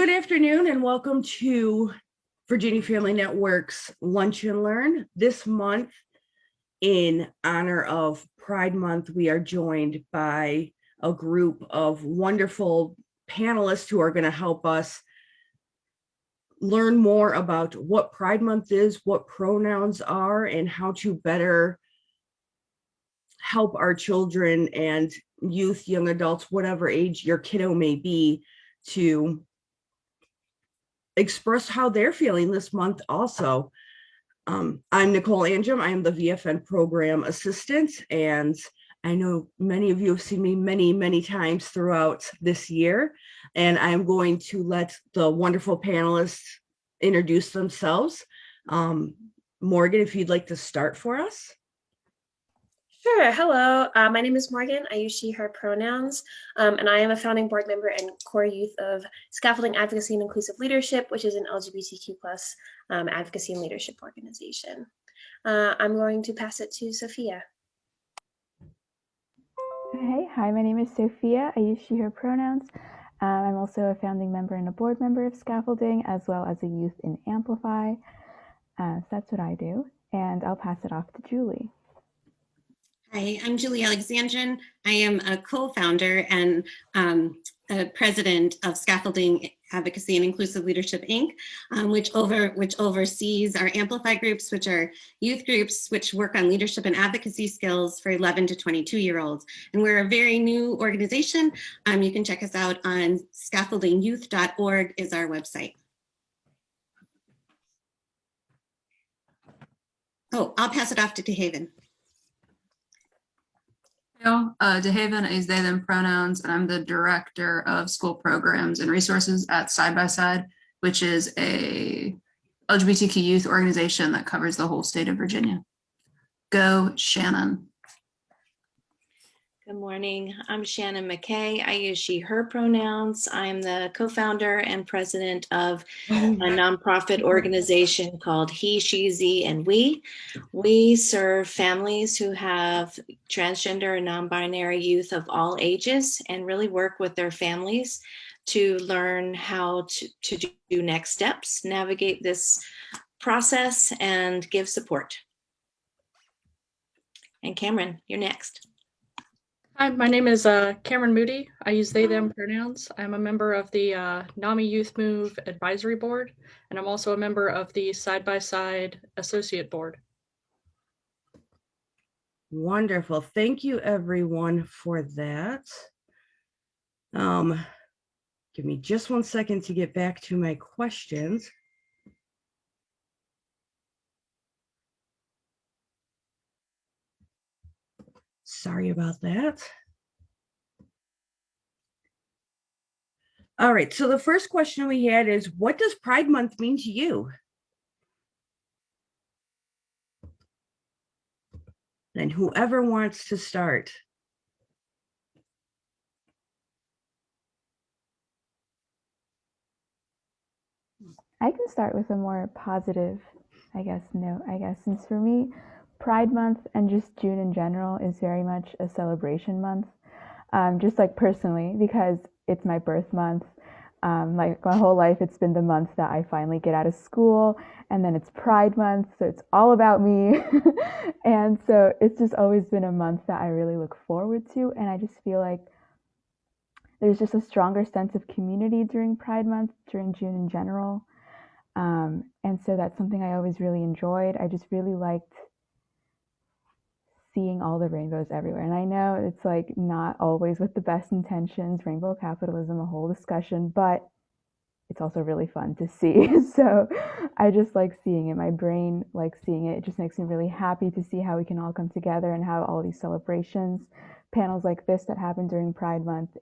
Good afternoon and welcome to Virginia Family Network's Lunch and Learn. This month, in honor of Pride Month, we are joined by a group of wonderful panelists who are going to help us learn more about what Pride Month is, what pronouns are, and how to better help our children and youth, young adults, whatever age your kiddo may be, to express how they're feeling this month also. I'm Nicole Angem. I am the VFN program assistant, and I know many of you have seen me many times throughout this year, and I'm going to let the wonderful panelists introduce themselves. Morgan, if you'd like to start for us. Sure. Hello. My name is Morgan. I use she, her pronouns, and I am a founding board member and core youth of Scaffolding, Advocacy, and Inclusive Leadership, which is an LGBTQ plus advocacy and leadership organization. I'm going to pass it to Sophia. Hey, hi, my name is Sophia. I use she, her pronouns. I'm also a founding member and a board member of Scaffolding, as well as a youth in Amplify. So that's what I do, and I'll pass it off to Julie. Hi, I'm Julie Alexandrin. I am a co-founder and a president of Scaffolding, Advocacy, and Inclusive Leadership, Inc., which oversees our Amplify groups, which are youth groups which work on leadership and advocacy skills for 11 to 22-year-olds. And we're a very new organization. You can check us out on scaffoldingyouth.org is our website. Oh, I'll pass it off to DeHaven. DeHaven is they, them pronouns, and I'm the director of school programs and resources at Side by Side, which is a LGBTQ youth organization that covers the whole state of Virginia. Go Shannon. Good morning. I'm Shannon McKay. I use she, her pronouns. I'm the co-founder and president of a nonprofit organization called He, She, Z, and We. We serve families who have transgender and non-binary youth of all ages and really work with their families to learn how to do next steps, navigate this process, and give support. And Cameron, you're next. Hi, my name is Cameron Moody. I use they, them pronouns. I'm a member of the NAMI Youth Move Advisory Board, and I'm also a member of the Side by Side Associate Board. Wonderful. Thank you, everyone, for that. Give me just 1 second to get back to my questions. Sorry about that. All right, so the first question we had is, what does Pride Month mean to you? And whoever wants to start. I can start with a more positive, note, since for me, Pride Month and just June in general is very much a celebration month, just like personally, because it's my birth month. Like my whole life, it's been the month that I finally get out of school, and then it's Pride Month, so it's all about me. And so it's just always been a month that I really look forward to, and I just feel like there's just a stronger sense of community during Pride Month, during June in general. And so that's something I always really enjoyed. I just really liked seeing all the rainbows everywhere. And I know it's like not always with the best intentions, rainbow capitalism, a whole discussion, but it's also really fun to see. So I just like seeing it. My brain likes seeing it. It just makes me really happy to see how we can all come together and have all these celebrations, panels like this that happen during Pride Month.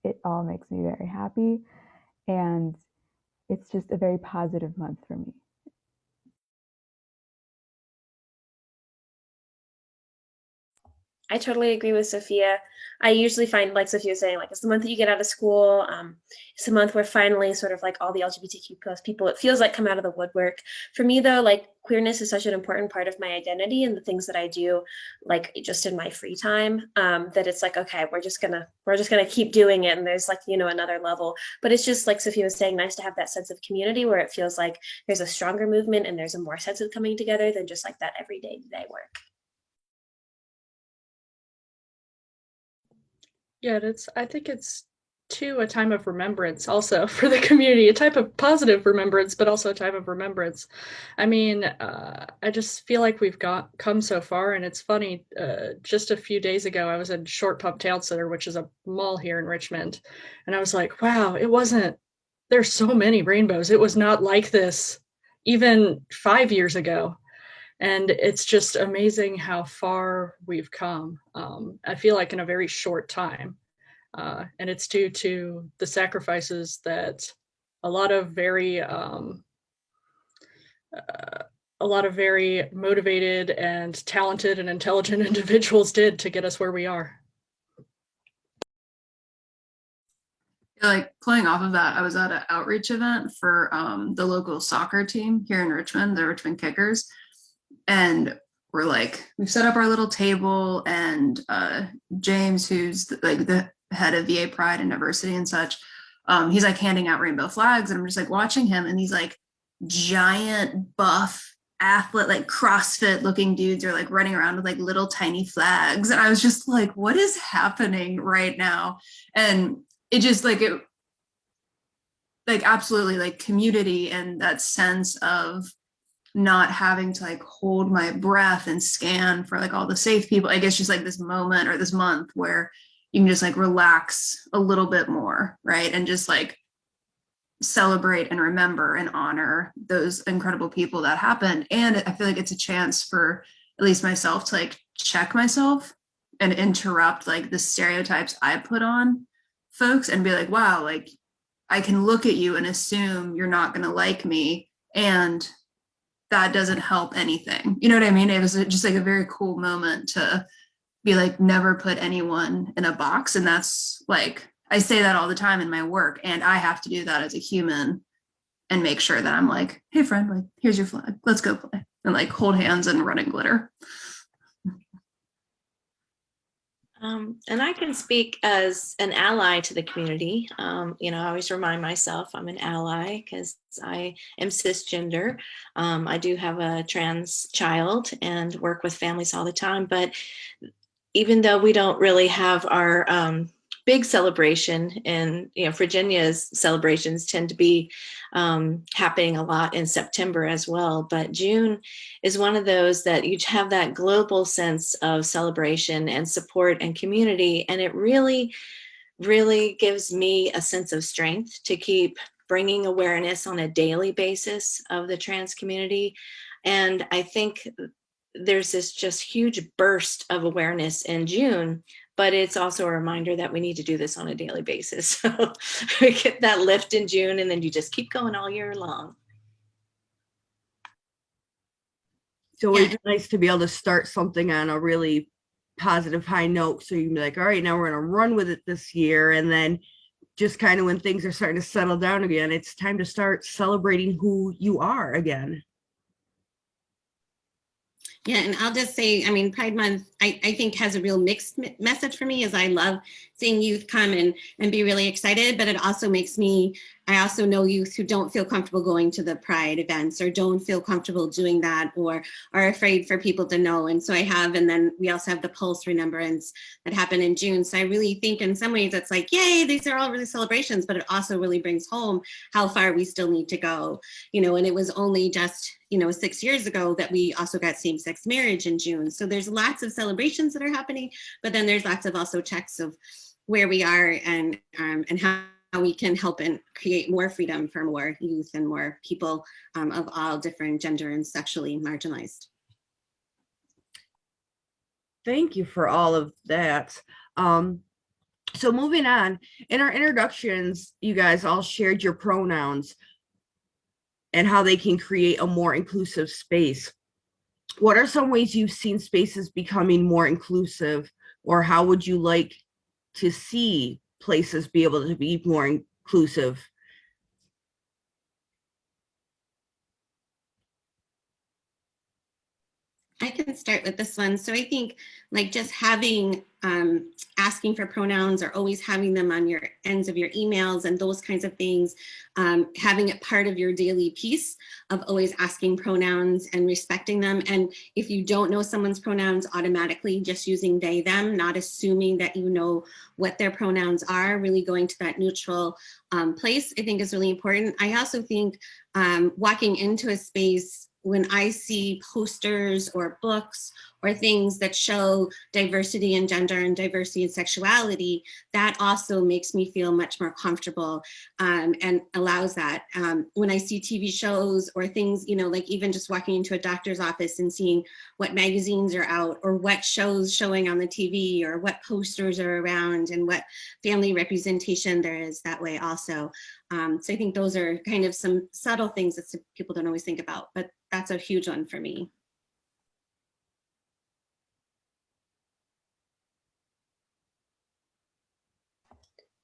It all makes me very happy. And it's just a very positive month for me. I totally agree with Sophia. I usually find, like Sophia was saying, like it's the month that you get out of school. It's the month where finally sort of like all the LGBTQ plus people, it feels like, come out of the woodwork. For me though, like queerness is such an important part of my identity and the things that I do, like just in my free time, that it's like, okay, we're just gonna keep doing it. And there's like, another level, but it's just like Sophia was saying, nice to have that sense of community where it feels like there's a stronger movement and there's a more sense of coming together than just like that everyday work. Yeah, I think it's too a time of remembrance also for the community, a type of positive remembrance, but also a time of remembrance. I mean, I just feel like we've come so far, and it's funny. Just a few days ago, I was in Short Pump Town Center, which is a mall here in Richmond, and I was like, wow, there's so many rainbows. It was not like this even 5 years ago. And it's just amazing how far we've come. I feel like in a very short time. And it's due to the sacrifices that a lot of very motivated and talented and intelligent individuals did to get us where we are. Like playing off of that, I was at an outreach event for the local soccer team here in Richmond, the Richmond Kickers. And we've set up our little table, and James, who's like the head of VA Pride and Diversity and such, he's like handing out rainbow flags, and I'm just like watching him, and these like giant buff athlete, like CrossFit looking dudes are like running around with like little tiny flags. And I was just like, what is happening right now? And it just absolutely like community and that sense of not having to like hold my breath and scan for like all the safe people. I guess just like this moment or this month where you can just like relax a little bit more, right? And just like celebrate and remember and honor those incredible people that happened. And I feel like it's a chance for at least myself to like check myself and interrupt like the stereotypes I put on folks and be like, wow, like I can look at you and assume you're not going to like me, and that doesn't help anything. You know what I mean? It was just like a very cool moment to be like, never put anyone in a box. And that's like, I say that all the time in my work, and I have to do that as a human and make sure that I'm like, hey friend, like, here's your flag, let's go play, and like hold hands and run and glitter. And I can speak as an ally to the community. I always remind myself I'm an ally because I am cisgender. I do have a trans child and work with families all the time. But even though we don't really have our big celebration, and Virginia's celebrations tend to be happening a lot in September as well, but June is one of those that you have that global sense of celebration and support and community, and it really, really gives me a sense of strength to keep bringing awareness on a daily basis of the trans community. And I think there's this just huge burst of awareness in June, but it's also a reminder that we need to do this on a daily basis. So we get that lift in June, and then you just keep going all year long. It's always nice to be able to start something on a really positive high note. So you can be like, all right, now we're going to run with it this year. And then just kind of when things are starting to settle down again, it's time to start celebrating who you are again. Yeah, and I'll just say, I mean, Pride Month, I think has a real mixed message for me, as I love seeing youth come and be really excited, but it also makes me, I also know youth who don't feel comfortable going to the Pride events or don't feel comfortable doing that or are afraid for people to know. And so and then we also have the Pulse Remembrance that happened in June. So I really think in some ways it's like, yay, these are all really celebrations, but it also really brings home how far we still need to go, and it was only just 6 years ago that we also got same-sex marriage in June. So there's lots of celebrations that are happening, but then there's lots of also checks of where we are and how we can help and create more freedom for more youth and more people of all different gender and sexually marginalized. Thank you for all of that. So moving on, in our introductions, you guys all shared your pronouns and how they can create a more inclusive space. What are some ways you've seen spaces becoming more inclusive Or how would you like to see places be able to be more inclusive? I can start with this one. So I think like just having, asking for pronouns or always having them on your ends of your emails and those kinds of things, having it part of your daily piece of always asking pronouns and respecting them. And if you don't know someone's pronouns, automatically just using they, them, not assuming that you know what their pronouns are, really going to that neutral place, I think is really important. I also think walking into a space, when I see posters or books or things that show diversity in gender and diversity in sexuality, that also makes me feel much more comfortable and allows that. When I see TV shows or things, you know, like even just walking into a doctor's office and seeing what magazines are out or what shows showing on the TV or what posters are around and what family representation there is that way also. So I think those are kind of some subtle things that people don't always think about, but that's a huge one for me.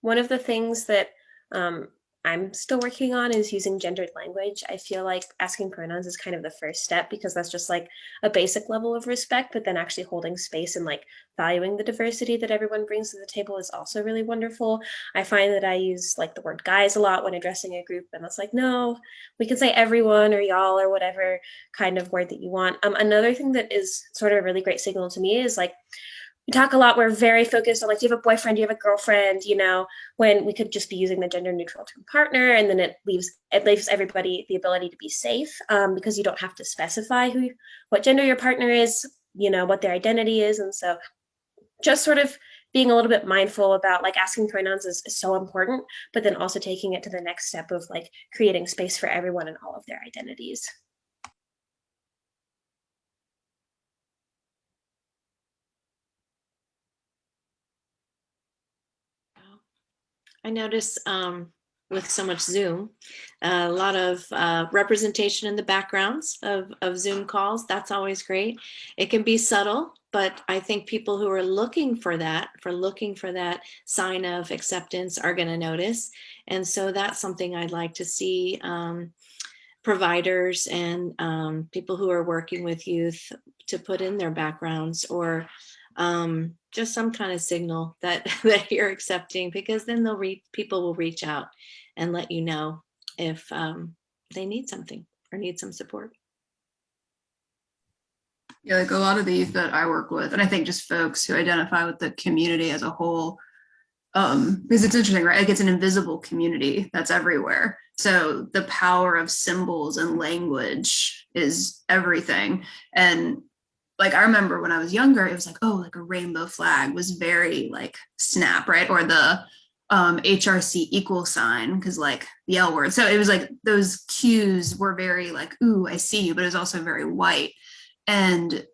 One of the things that I'm still working on is using gendered language. I feel like asking pronouns is kind of the first step because that's just like a basic level of respect, but then actually holding space and like valuing the diversity that everyone brings to the table is also really wonderful. I find that I use like the word guys a lot when addressing a group, and it's like, no, we can say everyone or y'all or whatever kind of word that you want. Another thing that is sort of a really great signal to me is like, we talk a lot, we're very focused on like, do you have a boyfriend, do you have a girlfriend, you know, when we could just be using the gender neutral term partner, and then it leaves everybody the ability to be safe because you don't have to specify what gender your partner is, you know, what their identity is. And so just sort of being a little bit mindful about like asking pronouns is so important, but then also taking it to the next step of like creating space for everyone and all of their identities. I notice with so much Zoom, a lot of representation in the backgrounds of Zoom calls. That's always great. It can be subtle, but I think people who are looking for that sign of acceptance are going to notice. And so that's something I'd like to see providers and people who are working with youth to put in their backgrounds, or just some kind of signal that that you're accepting, because then people will reach out and let you know if they need something or need some support. Yeah, like a lot of the youth that I work with, and I think just folks who identify with the community as a whole, because it's interesting, right? Like it's an invisible community that's everywhere. So the power of symbols and language is everything. And like, I remember when I was younger, it was like, oh, like a rainbow flag was very like snap, right? Or the HRC equal sign, because like the L word. So it was like those cues were very like, ooh, I see you, but it was also very white. And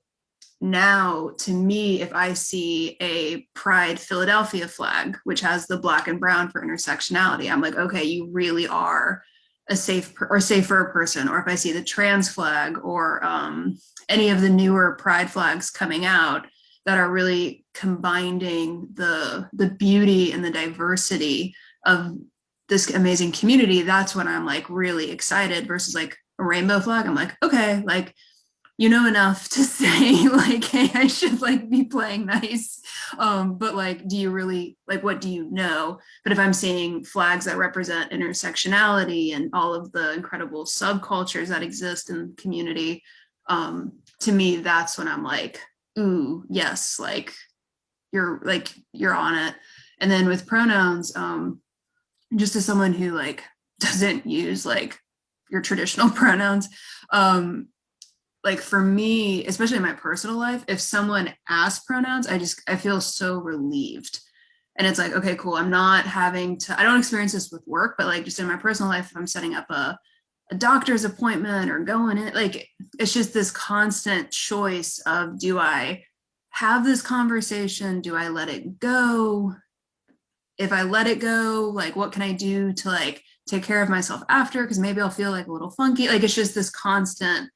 now to me, if I see a Pride Philadelphia flag, which has the black and brown for intersectionality, I'm like, okay, you really are a safer person. Or if I see the trans flag or any of the newer Pride flags coming out that are really combining the beauty and the diversity of this amazing community, that's when I'm like really excited, versus like a rainbow flag. I'm like, okay, like, you know enough to say like, hey, I should like be playing nice. But like, do you really, like, what do you know? But if I'm seeing flags that represent intersectionality and all of the incredible subcultures that exist in the community, to me, that's when I'm like, ooh, yes, like you're on it. And then with pronouns, just as someone who like doesn't use like your traditional pronouns, like for me, especially in my personal life, if someone asks pronouns, I feel so relieved. And it's like, okay, cool. I'm not having to, I don't experience this with work, but like just in my personal life, if I'm setting up a doctor's appointment or going in, like, it's just this constant choice of, do I have this conversation? Do I let it go? If I let it go, like, what can I do to like take care of myself after? Because maybe I'll feel like a little funky. Like, it's just this constant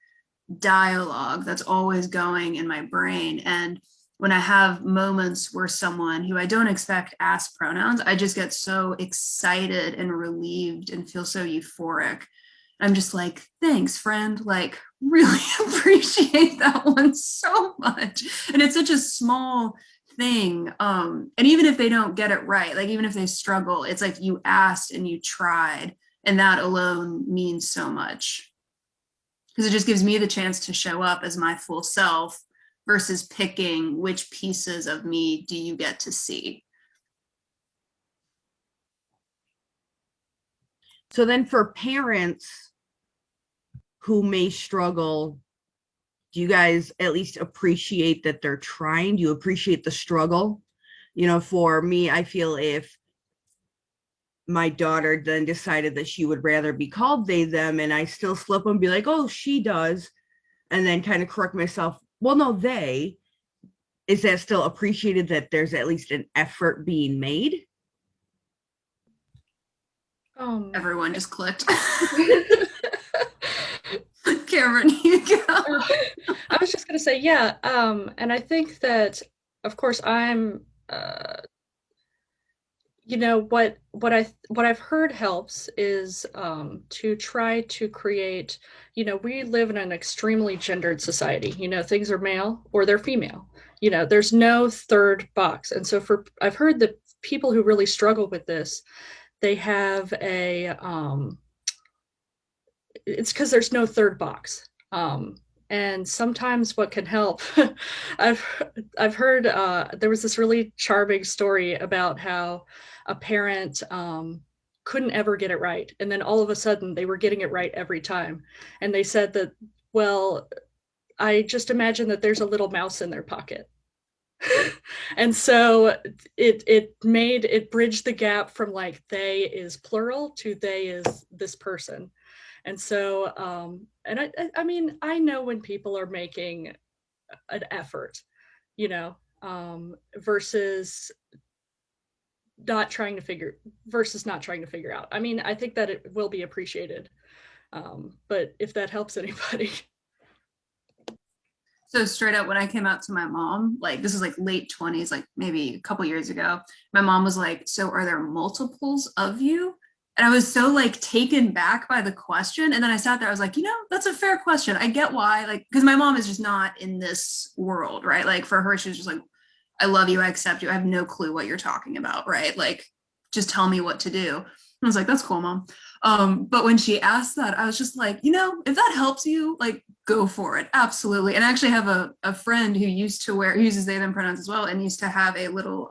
dialogue that's always going in my brain. And when I have moments where someone who I don't expect asks pronouns, I just get so excited and relieved and feel so euphoric. I'm just like, thanks, friend. Like, really appreciate that one so much. And it's such a small thing. And even if they don't get it right, like even if they struggle, it's like you asked and you tried, and that alone means so much. Because it just gives me the chance to show up as my full self versus picking which pieces of me do you get to see. So then for parents who may struggle, do you guys at least appreciate that they're trying? Do you appreciate the struggle? You know, for me, I feel if my daughter then decided that she would rather be called they, them, and I still slip and be like, oh, she does, and then kind of correct myself, well, no, they, is that still appreciated that there's at least an effort being made? Everyone just clicked. Cameron, you go. I was just going to say, yeah. And I think that, of course, I'm, you know, what I've heard helps is to try to create, you know, we live in an extremely gendered society. You know, things are male or they're female. You know, there's no third box. And so I've heard that people who really struggle with this, they have a, it's because there's no third box. And sometimes what can help, I've heard there was this really charming story about how a parent couldn't ever get it right, and then all of a sudden they were getting it right every time, and they said that, well, I just imagine that there's a little mouse in their pocket. And so it bridged the gap from like they is plural to they is this person. And so, and I mean, I know when people are making an effort, you know, versus not trying to figure out. I mean, I think that it will be appreciated. But if that helps anybody. So straight up, when I came out to my mom, like this is like late 20s, like maybe a couple years ago, my mom was like, so are there multiples of you? And I was so like taken back by the question. And then I sat there, I was like, you know, that's a fair question. I get why, like, because my mom is just not in this world, right? Like for her, she was just like, I love you, I accept you. I have no clue what you're talking about, right? Like, just tell me what to do. I was like, that's cool, mom. But when she asked that, I was just like, you know, if that helps you, like, go for it. Absolutely. And I actually have a friend who used to wear, who uses they, them pronouns as well, and used to have a little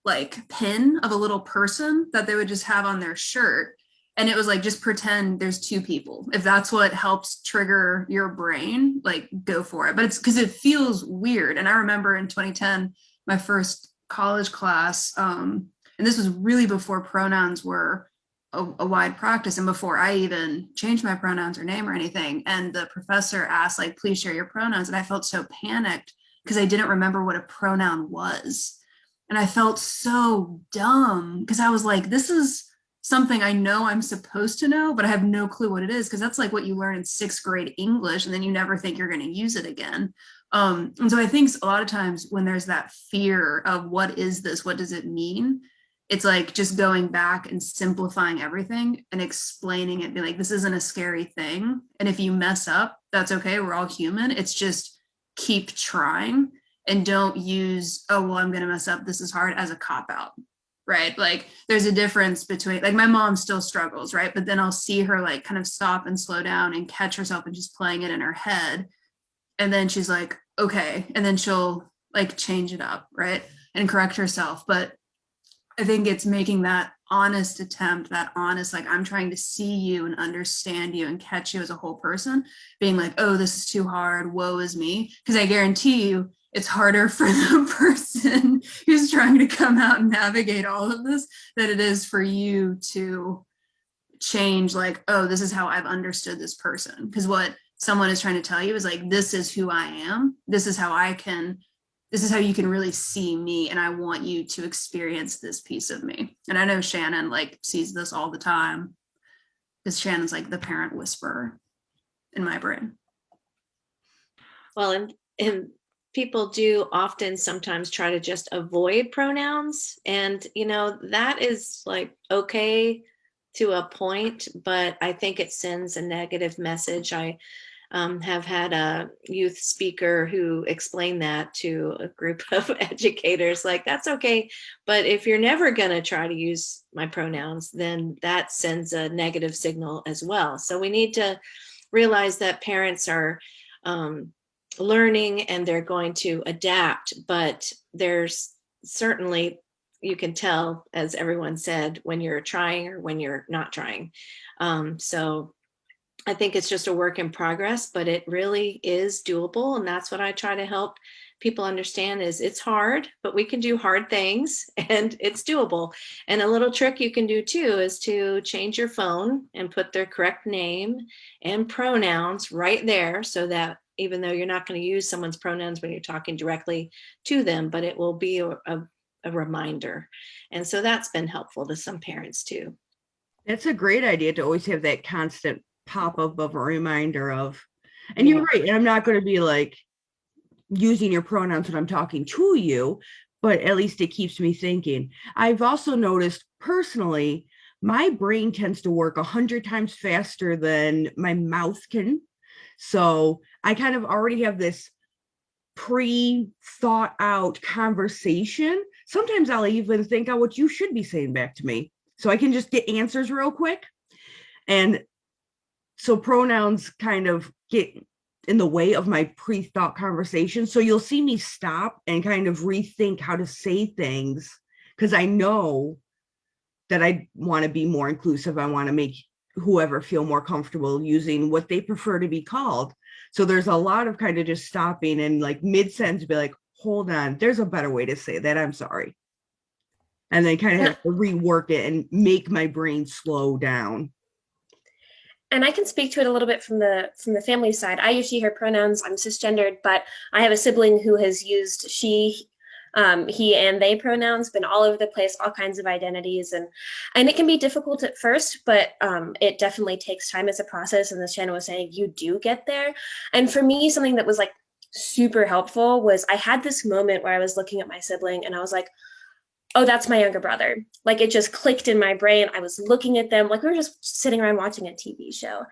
like pin of a little person that they would just have on their shirt. And it was like, just pretend there's two people. If that's what helps trigger your brain, like go for it. But it's because it feels weird. And I remember in 2010, my first college class, and this was really before pronouns were a wide practice and before I even changed my pronouns or name or anything. And the professor asked, like, please share your pronouns. And I felt so panicked because I didn't remember what a pronoun was. And I felt so dumb because I was like, this is something I know I'm supposed to know, but I have no clue what it is, because that's like what you learn in 6th grade English, and then you never think you're going to use it again. And so I think a lot of times when there's that fear of what is this, what does it mean? It's like just going back and simplifying everything and explaining it, be like, this isn't a scary thing. And if you mess up, that's okay. We're all human. It's just keep trying and don't use, oh, well, I'm going to mess up, this is hard, as a cop out, right? Like there's a difference between, like my mom still struggles, right? But then I'll see her like kind of stop and slow down and catch herself and just playing it in her head. And then she's like, okay. And then she'll like change it up, right? And correct herself. But I think it's making that honest attempt, that honest, like I'm trying to see you and understand you and catch you as a whole person, being like, oh, this is too hard, woe is me. Because I guarantee you it's harder for the person who's trying to come out and navigate all of this than it is for you to change, like, oh, this is how I've understood this person. Because what someone is trying to tell you is like, this is who I am. This is how you can really see me, and I want you to experience this piece of me. And I know Shannon like sees this all the time, because Shannon's like the parent whisperer in my brain. Well, and people do often sometimes try to just avoid pronouns. And, that is like okay to a point, but I think it sends a negative message. I have had a youth speaker who explained that to a group of educators, like, that's okay. But if you're never going to try to use my pronouns, then that sends a negative signal as well. So we need to realize that parents are learning and they're going to adapt, but there's certainly, you can tell, as everyone said, when you're trying or when you're not trying. So I think it's just a work in progress, but it really is doable. And that's what I try to help people understand is it's hard, but we can do hard things and it's doable. And a little trick you can do too is to change your phone and put their correct name and pronouns right there, so that even though you're not going to use someone's pronouns when you're talking directly to them, but it will be a reminder. And so that's been helpful to some parents too. That's a great idea to always have that constant pop up of a reminder of, and you're right. And I'm not going to be like using your pronouns when I'm talking to you, but at least it keeps me thinking. I've also noticed personally, my brain tends to work 100 times faster than my mouth can. So I kind of already have this pre-thought out conversation. Sometimes I'll even think out what you should be saying back to me, so I can just get answers real quick. And so pronouns kind of get in the way of my pre-thought conversation. So you'll see me stop and kind of rethink how to say things, because I know that I want to be more inclusive. I want to make whoever feel more comfortable using what they prefer to be called. So there's a lot of kind of just stopping and like mid-sentence be like, hold on, there's a better way to say that. I'm sorry. And then kind of have to rework it and make my brain slow down. And I can speak to it a little bit from the family side. I use she, her pronouns. I'm cisgendered, but I have a sibling who has used she, he, and they pronouns, been all over the place, all kinds of identities. And it can be difficult at first, but it definitely takes time as a process. And as Shannon was saying, you do get there. And for me, something that was like super helpful was I had this moment where I was looking at my sibling and I was like, oh, that's my younger brother. Like it just clicked in my brain. I was looking at them like we were just sitting around watching a TV show.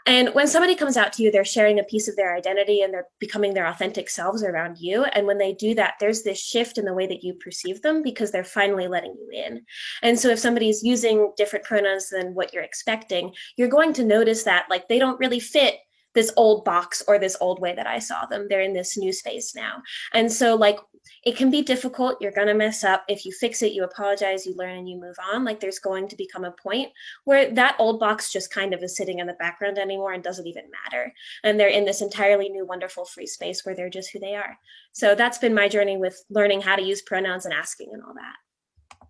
And when somebody comes out to you, they're sharing a piece of their identity and they're becoming their authentic selves around you. And when they do that, there's this shift in the way that you perceive them because they're finally letting you in. And so if somebody's using different pronouns than what you're expecting, you're going to notice that like they don't really fit this old box or this old way that I saw them. They're in this new space now. And so like, it can be difficult. You're going to mess up. If you fix it, you apologize, you learn, and you move on. Like there's going to become a point where that old box just kind of is sitting in the background anymore and doesn't even matter. And they're in this entirely new, wonderful free space where they're just who they are. So that's been my journey with learning how to use pronouns and asking and all that.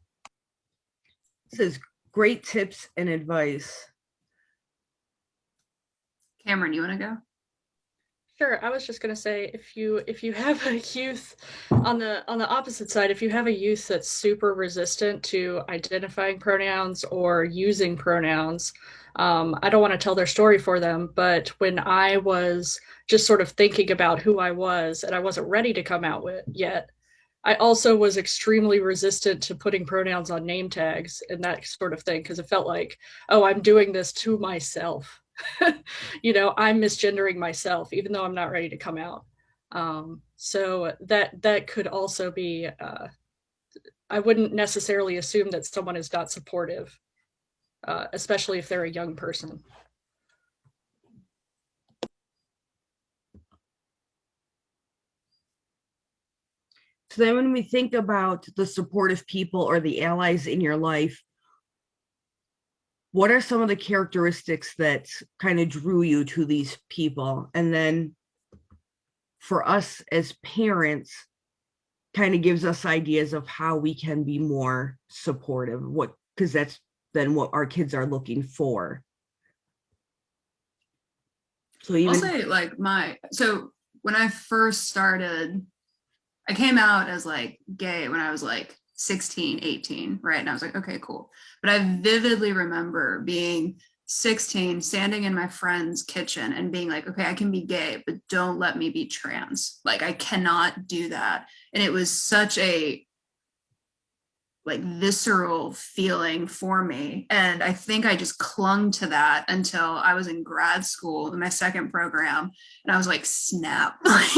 This is great tips and advice. Cameron, you want to go? Sure. I was just going to say, if you have a youth on the opposite side, if you have a youth that's super resistant to identifying pronouns or using pronouns, I don't want to tell their story for them, but when I was just sort of thinking about who I was and I wasn't ready to come out with yet, I also was extremely resistant to putting pronouns on name tags and that sort of thing, because it felt like, oh, I'm doing this to myself. You know, I'm misgendering myself, even though I'm not ready to come out. So that could also be, I wouldn't necessarily assume that someone is not supportive, especially if they're a young person. So then when we think about the supportive people or the allies in your life, what are some of the characteristics that kind of drew you to these people? And then for us as parents, kind of gives us ideas of how we can be more supportive, because that's then what our kids are looking for. So even I'll say like so when I first started, I came out as like gay when I was like 16, 18, right? And I was like, okay, cool. But I vividly remember being 16, standing in my friend's kitchen and being like, okay, I can be gay, but don't let me be trans. Like, I cannot do that. And it was such a like visceral feeling for me. And I think I just clung to that until I was in grad school in my second program. And I was like, snap, like,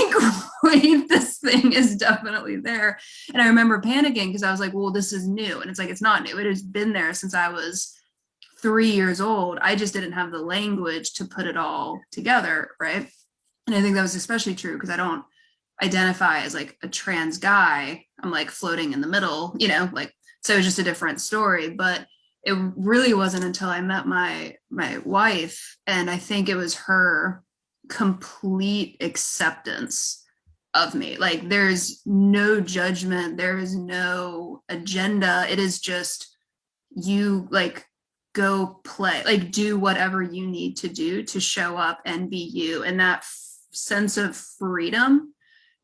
wait, this thing is definitely there. And I remember panicking because I was like, well, this is new. And it's like, it's not new. It has been there since I was 3 years old. I just didn't have the language to put it all together. Right. And I think that was especially true because I don't identify as like a trans guy. I'm like floating in the middle, you know, like, so it was just a different story. But it really wasn't until I met my wife, and I think it was her complete acceptance of me. Like, there's no judgment, there is no agenda. It is just, you like go play, like do whatever you need to do to show up and be you. And that sense of freedom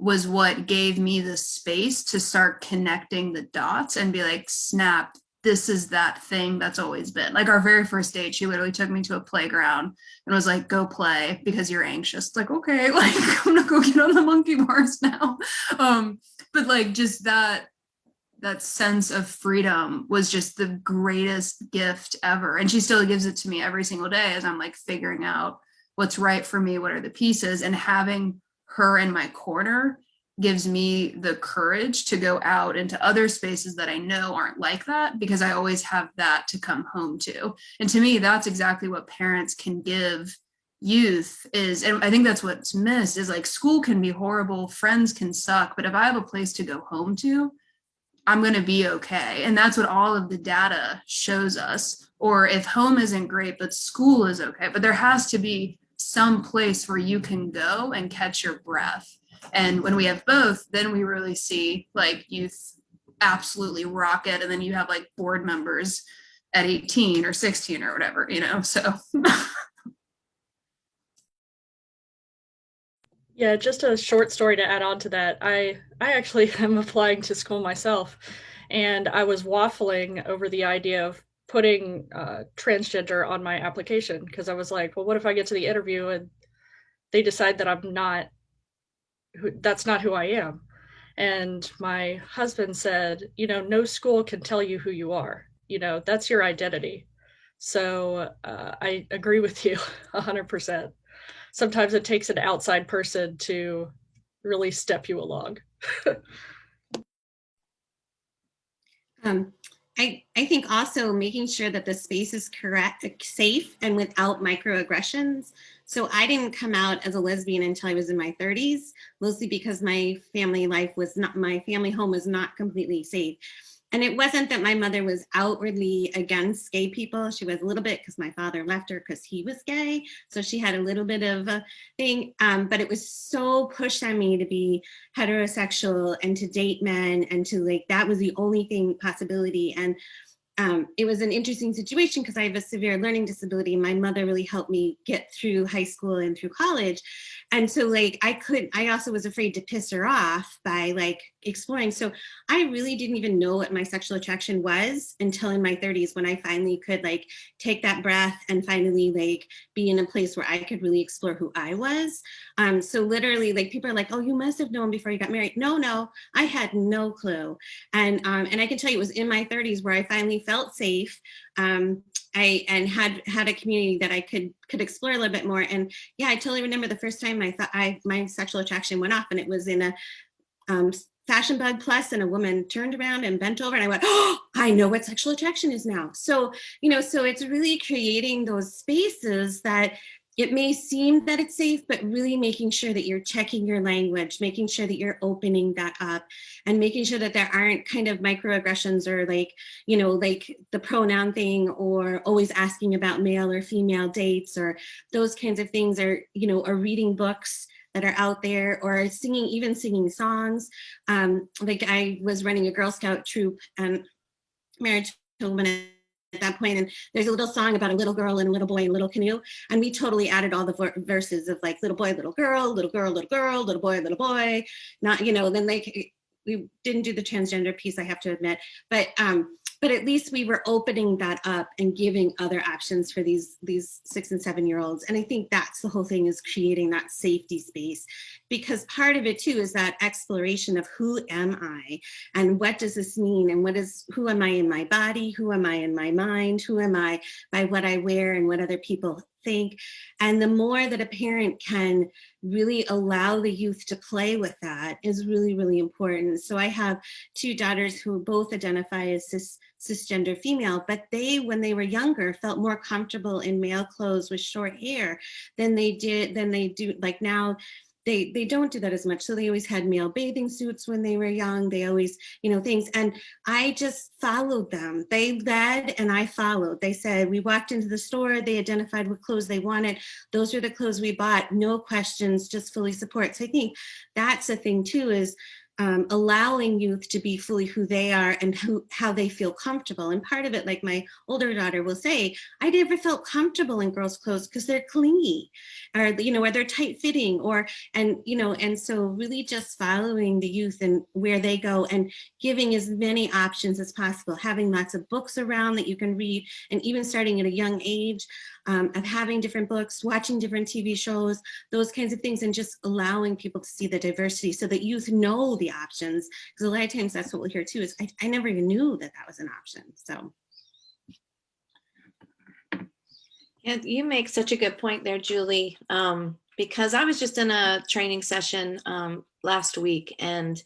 was what gave me the space to start connecting the dots and be like, snap, this is that thing that's always been. Like, our very first date, she literally took me to a playground and was like, go play because you're anxious. It's like, okay, like, I'm gonna go get on the monkey bars now. But like, just that sense of freedom was just the greatest gift ever. And she still gives it to me every single day as I'm like figuring out what's right for me, what are the pieces, and having her in my corner gives me the courage to go out into other spaces that I know aren't like that, because I always have that to come home to. And to me, that's exactly what parents can give youth is, and I think that's what's missed, is like, school can be horrible, friends can suck, but if I have a place to go home to, I'm going to be okay. And that's what all of the data shows us. Or if home isn't great, but school is okay, but there has to be some place where you can go and catch your breath. And when we have both, then we really see like youth absolutely rocket. And then you have like board members at 18 or 16 or whatever, you know, so. Yeah, just a short story to add on to that. I actually am applying to school myself, and I was waffling over the idea of putting transgender on my application because I was like, well, what if I get to the interview and they decide that I'm not, that's not who I am? And my husband said, you know, no school can tell you who you are. You know, that's your identity. So I agree with you 100%. Sometimes it takes an outside person to really step you along. I think also making sure that the space is correct, safe, and without microaggressions. So I didn't come out as a lesbian until I was in my 30s, mostly because my family home was not completely safe. And it wasn't that my mother was outwardly against gay people. She was a little bit, because my father left her because he was gay. So she had a little bit of a thing, but it was so pushed on me to be heterosexual and to date men and to like, that was the only possibility. And it was an interesting situation because I have a severe learning disability. My mother really helped me get through high school and through college. And so like, I also was afraid to piss her off by like exploring. So I really didn't even know what my sexual attraction was until in my 30s, when I finally could like take that breath and finally like be in a place where I could really explore who I was. So literally like people are like, oh, you must have known before you got married. No, I had no clue. And I can tell you it was in my 30s where I finally felt safe. I had a community that I could explore a little bit more. And yeah, I totally remember the first time I thought my sexual attraction went off, and it was in a Fashion Bug Plus, and a woman turned around and bent over, and I went, oh, I know what sexual attraction is now. So, you know, so it's really creating those spaces that it may seem that it's safe, but really making sure that you're checking your language, making sure that you're opening that up, and making sure that there aren't kind of microaggressions or like, you know, like the pronoun thing, or always asking about male or female dates, or those kinds of things, or, you know, or reading books that are out there, or singing songs. Like I was running a Girl Scout troop and married to a woman at that point, and there's a little song about a little girl and a little boy in a little canoe, and we totally added all the verses of like little boy, little girl, little girl, little girl, little boy, not, you know, then like we didn't do the transgender piece, I have to admit, but but at least we were opening that up and giving other options for these 6 and 7-year-olds. And I think that's the whole thing, is creating that safety space, because part of it too is that exploration of who am I and what does this mean, and who am I in my body, who am I in my mind, who am I by what I wear and what other people think. And the more that a parent can really allow the youth to play with that is really, really important. So I have 2 daughters who both identify as cisgender female, but they, when they were younger, felt more comfortable in male clothes with short hair than they do like now. They don't do that as much. So they always had male bathing suits when they were young. They always, things. And I just followed them. They led and I followed. They said, we walked into the store, they identified what clothes they wanted. Those are the clothes we bought, no questions, just fully support. So I think that's a thing too, is allowing youth to be fully who they are and how they feel comfortable. And part of it, like my older daughter will say, I never felt comfortable in girls' clothes because they're clingy, or or they're tight fitting, and so really just following the youth and where they go and giving as many options as possible, having lots of books around that you can read, and even starting at a young age of having different books, watching different TV shows, those kinds of things, and just allowing people to see the diversity so that youth know the options. Because a lot of times that's what we'll hear too, is I never even knew that was an option. So. Yeah, you make such a good point there, Julie, because I was just in a training session last week, and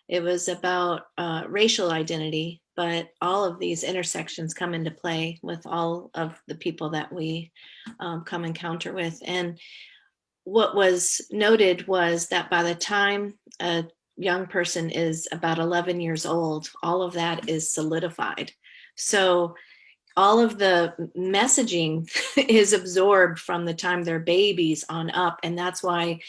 it was about racial identity, but all of these intersections come into play with all of the people that we come encounter with. And what was noted was that by the time a young person is about 11 years old, all of that is solidified. So all of the messaging is absorbed from the time they're babies on up. And that's why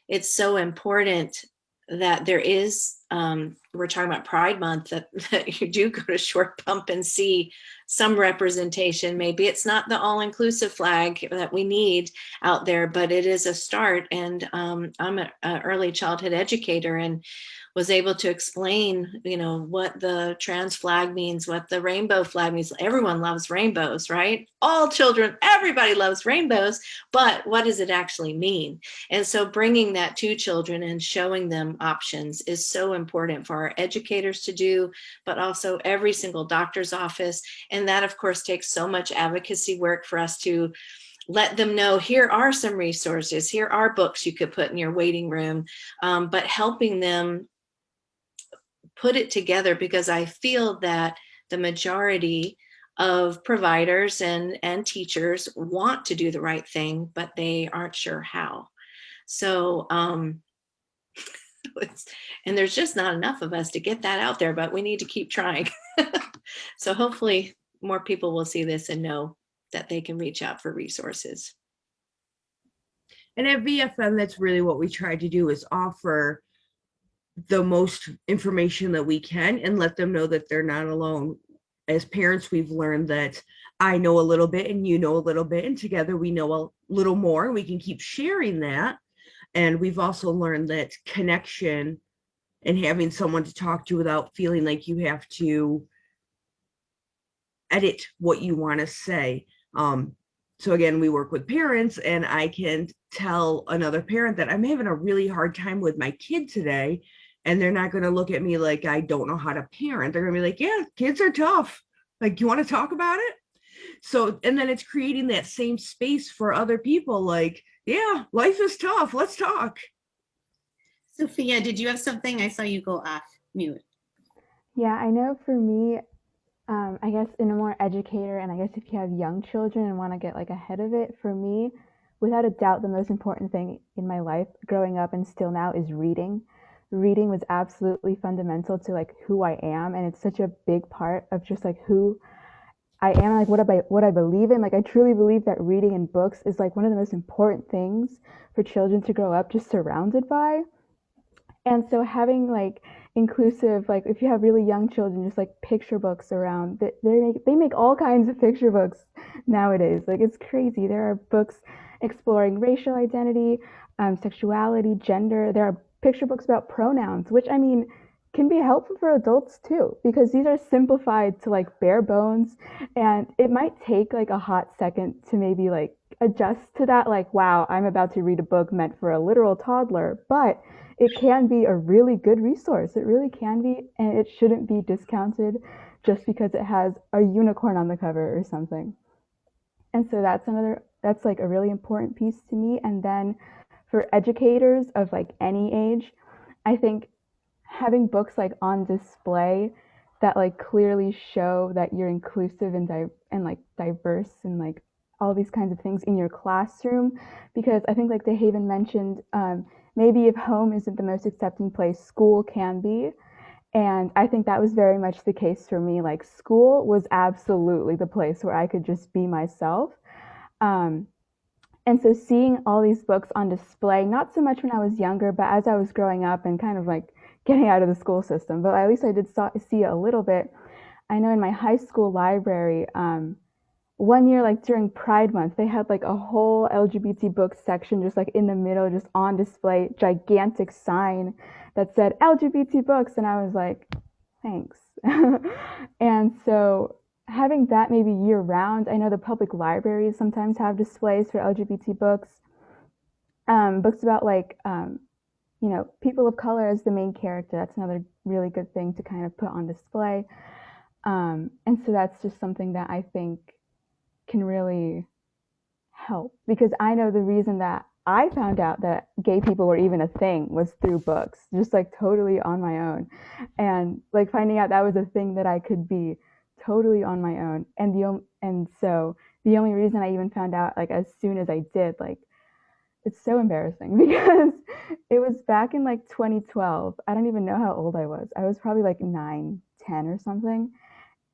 it's so important that there is, we're talking about Pride Month, that you do go to Short Pump and see some representation. Maybe it's not the all-inclusive flag that we need out there, but it is a start. And I'm an early childhood educator and was able to explain, what the trans flag means, what the rainbow flag means. Everyone loves rainbows, right? All children, everybody loves rainbows, but what does it actually mean? And so bringing that to children and showing them options is so important for our educators to do, but also every single doctor's office. And that, of course, takes so much advocacy work for us to let them know, here are some resources, here are books you could put in your waiting room, but helping them put it together, because I feel that the majority of providers and teachers want to do the right thing, but they aren't sure how. So, and there's just not enough of us to get that out there, but we need to keep trying. So hopefully more people will see this and know that they can reach out for resources. And at VFM, that's really what we try to do, is offer the most information that we can and let them know that they're not alone. As parents, we've learned that I know a little bit and you know a little bit, and together we know a little more, and we can keep sharing that. And we've also learned that connection and having someone to talk to without feeling like you have to edit what you want to say. So again, we work with parents, and I can tell another parent that I'm having a really hard time with my kid today, and they're not going to look at me like I don't know how to parent. They're going to be like, yeah, kids are tough. Like, you want to talk about it? So, and then it's creating that same space for other people. Like, yeah, life is tough. Let's talk. Sophia, did you have something? I saw you go off mute. Yeah, I know for me, I guess in a more educator, and I guess if you have young children and want to get like ahead of it, for me, without a doubt, the most important thing in my life growing up and still now is reading. Reading was absolutely fundamental to like who I am, and it's such a big part of just like who I am, like what I believe in. Like, I truly believe that reading and books is like one of the most important things for children to grow up just surrounded by. And so having like inclusive, like if you have really young children, just like picture books around, they make all kinds of picture books nowadays. Like, it's crazy. There are books exploring racial identity, sexuality, gender. There are picture books about pronouns, which, I mean, can be helpful for adults too, because these are simplified to like bare bones, and it might take like a hot second to maybe like adjust to that, like, wow, I'm about to read a book meant for a literal toddler, but it can be a really good resource. It really can be, and it shouldn't be discounted just because it has a unicorn on the cover or something. And so that's like a really important piece to me. And then for educators of like any age, I think having books like on display that like clearly show that you're inclusive and like diverse and like all these kinds of things in your classroom, because I think like DeHaven mentioned, maybe if home isn't the most accepting place, school can be. And I think that was very much the case for me. Like school was absolutely the place where I could just be myself. Um, and so seeing all these books on display, not so much when I was younger, but as I was growing up and kind of like getting out of the school system, but at least I did see it a little bit. I know in my high school library, one year, like during Pride Month, they had like a whole LGBT book section just like in the middle, just on display, gigantic sign that said LGBT books. And I was like, thanks. And so having that maybe year round, I know the public libraries sometimes have displays for LGBT books, books about like, you know, people of color as the main character. That's another really good thing to kind of put on display. And so that's just something that I think can really help, because I know the reason that I found out that gay people were even a thing was through books, just like totally on my own, and like finding out that was a thing that I could be totally on my own. And so the only reason I even found out like as soon as I did, like, it's so embarrassing because it was back in like 2012. I don't even know how old I was. I was probably like 9, 10 or something.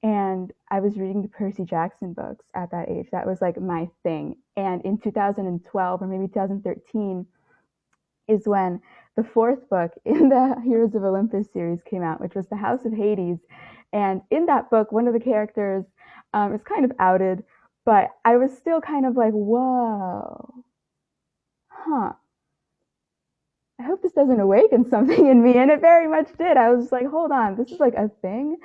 And I was reading the Percy Jackson books at that age. That was like my thing. And in 2012 or maybe 2013 is when the 4th book in the Heroes of Olympus series came out, which was The House of Hades. And in that book, one of the characters is kind of outed, but I was still kind of like, whoa, huh. I hope this doesn't awaken something in me. And it very much did. I was like, hold on, this is like a thing.